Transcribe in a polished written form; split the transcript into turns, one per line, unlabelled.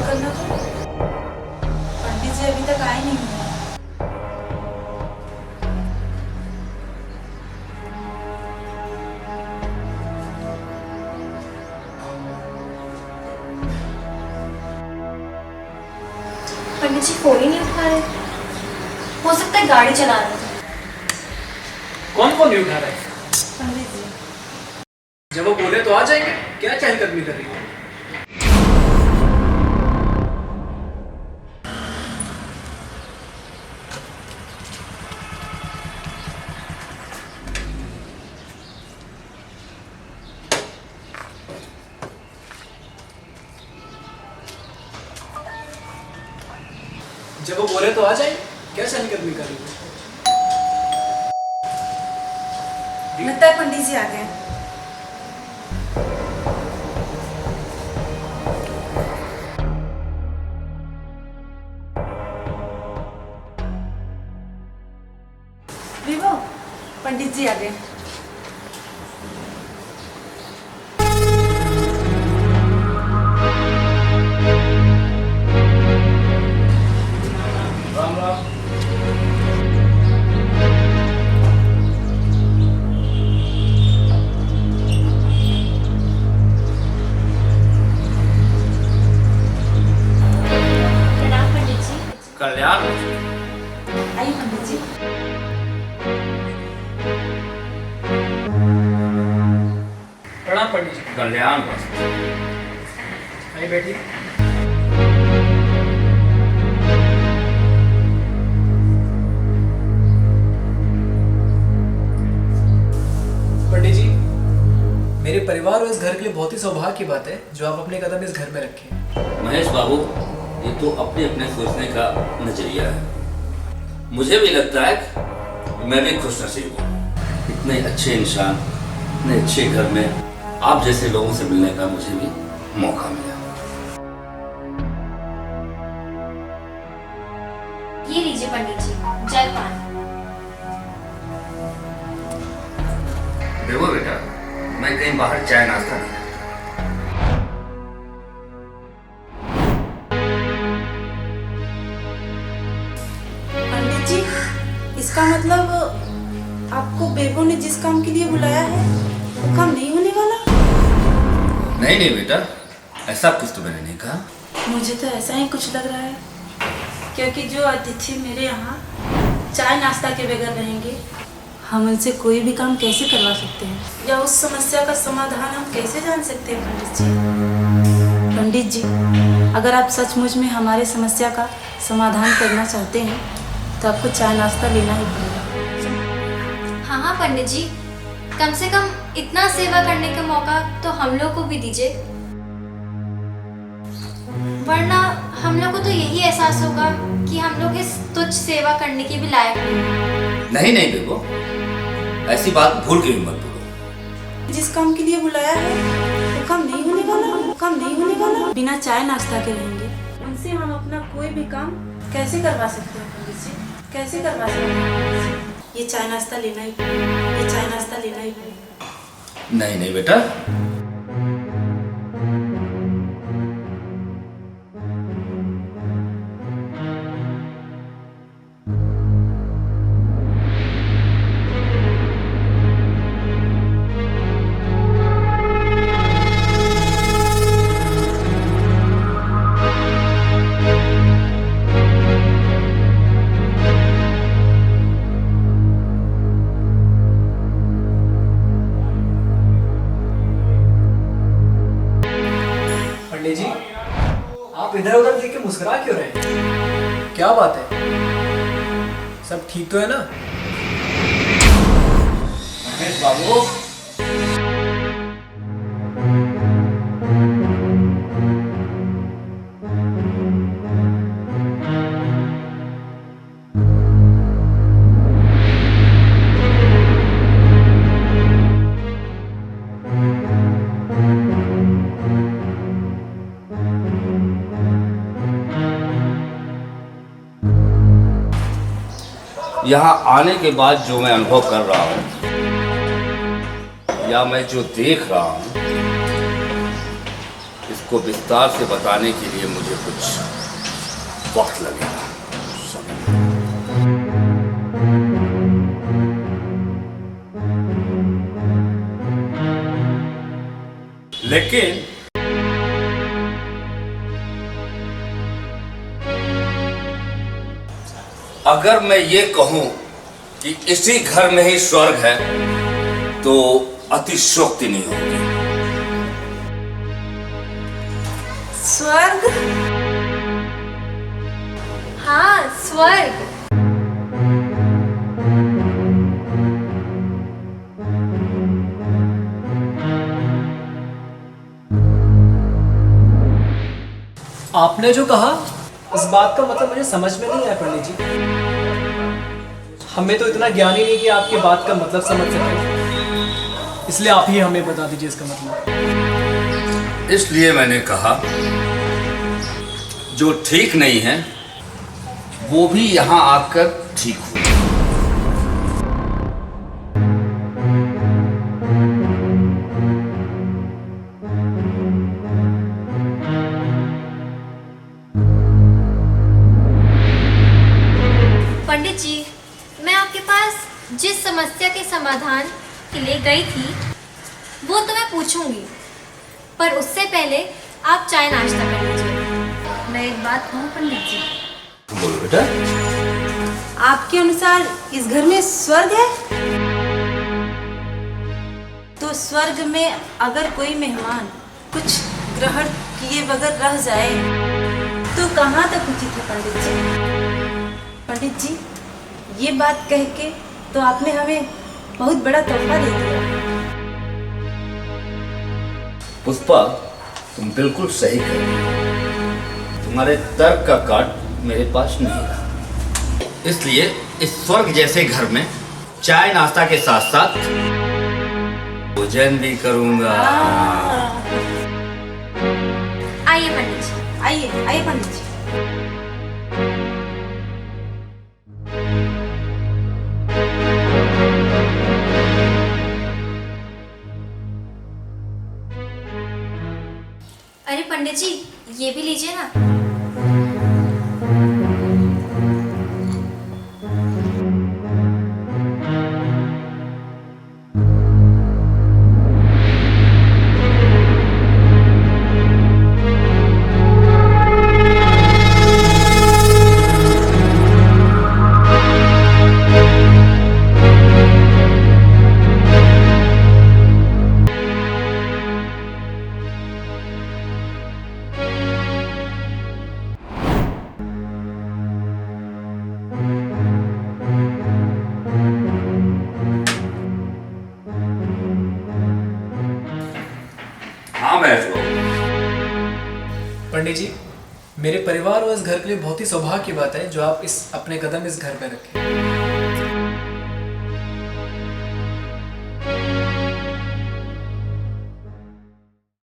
करना तो। पंडित जी अभी तक आए नहीं हैं।
पंडित जी फोन ही नहीं उठा रहे। हो सकता है गाड़ी चला रहे थे।
कौन कौन नहीं उठा रहा है?
पंडित जी
जब वो बोले तो आ जाएंगे, क्या चहलकदमी कर रही हो? जब वो बोले तो आ जाएंगे, क्या चहलकदमी कर रही हो?
लगता है पंडित जी आ गए। विभो, पंडित जी आ गए।
राम राम।
प्रणाम पंडित जी।
कल्याण।
आइए पंडित जी।
प्रणाम पंडित जी।
कल्याण।
आइए बैठिए। पंडित जी, मेरे परिवार और इस घर के लिए बहुत ही सौभाग्य की बात है जो आप अपने कदम इस घर में रखें।
महेश बाबू, ये तो अपने अपने सोचने का नजरिया है। मुझे भी लगता है कि मैं भी खुश नसीब हूँ। इतने अच्छे इंसान, इतने अच्छे घर में आप जैसे लोगों से मिलने का मुझे भी मौका मिला।
ये लीजिए पंडित जी, जलपान।
देखो बेटा, मैं कहीं बाहर चाय नाश्ता नहीं करता।
पंडित जी, इसका मतलब आपको बेबो ने जिस काम के लिए बुलाया है वो काम नहीं होने वाला?
नहीं नहीं बेटा, ऐसा कुछ तो मैंने नहीं कहा।
मुझे तो ऐसा ही कुछ लग रहा है, क्योंकि जो अतिथि मेरे यहाँ चाय नाश्ता के बगैर रहेंगे, हम उनसे कोई भी काम कैसे करवा सकते हैं या उस समस्या का समाधान हम कैसे जान सकते हैं? पंडित जी, पंडित जी, अगर आप सचमुच में हमारे समस्या का समाधान करना चाहते हैं तो आपको चाय नाश्ता लेना ही पड़ेगा।
हाँ हाँ पंडित जी, कम से कम इतना सेवा करने का मौका तो हम लोग को भी दीजिए, वरना हम लोग को तो यही एहसास होगा कि हम लोग इस तुच्छ सेवा करने के भी लायक नहीं हैं।
नहीं नहीं बेबो, ऐसी बात भूल के भी मत बोलो।
जिस काम के लिए बुलाया है वो काम नहीं होने वाला, वो काम नहीं होने वाला। बिना चाय नाश्ता के रहेंगे, उनसे हम अपना कोई भी काम कैसे करवा सकते हैं? पंडित जी, कैसे करवा सकते हैं? ये चाय नाश्ता लेना ही पड़ेगा, ये चाय नाश्ता लेना ही पड़ेगा।
नहीं नहीं बेटा,
पंडित जी, आप इधर उधर देख के मुस्कुरा क्यों रहे हैं? क्या बात है? सब ठीक तो है ना?
महेश बाबू, यहाँ आने के बाद जो मैं अनुभव कर रहा हूँ या मैं जो देख रहा हूँ, इस उसको विस्तार से बताने के लिए मुझे कुछ वक्त लगेगा। लेकिन अगर मैं ये कहूं कि इसी घर में ही स्वर्ग है तो अतिशयोक्ति नहीं होगी।
स्वर्ग?
हाँ, स्वर्ग।
आपने जो कहा इस बात का मतलब मुझे समझ में नहीं आया पंडित जी। हमें तो इतना ज्ञान ही नहीं कि आपकी बात का मतलब समझ सके, इसलिए आप ही हमें बता दीजिए इसका मतलब।
इसलिए मैंने कहा जो ठीक नहीं है वो भी यहां आकर ठीक हुआ।
पंडित जी, मैं आपके पास जिस समस्या के समाधान के लिए गई थी वो तो मैं पूछूंगी, पर उससे पहले आप चाय नाश्ता कर लीजिए।
मैं एक बात कहूँ पंडित जी,
बोलो बेटा।
आपके अनुसार इस घर में स्वर्ग है? तो स्वर्ग में अगर कोई मेहमान कुछ ग्रहण किए बगैर रह जाए तो कहाँ तक उचित है पंडित जी? पंडित जी, ये बात कह के तो आपने हमें बहुत बड़ा तोहफा दे दिया।
पुष्पा, तुम बिल्कुल सही कह रही हो। तुम्हारे तर्क का काट मेरे पास नहीं रहा, इसलिए इस स्वर्ग जैसे घर में चाय नाश्ता के साथ साथ भोजन भी करूंगा।
आइए पंडित जी।
आइए आइए पंडित जी।
अरे पंडित जी, ये भी लीजिए ना।
हाँ मैं तो
पंडित जी, मेरे परिवार और इस घर के लिए बहुत ही सौभाग्य की बात है जो आप इस अपने कदम इस घर पे रखें।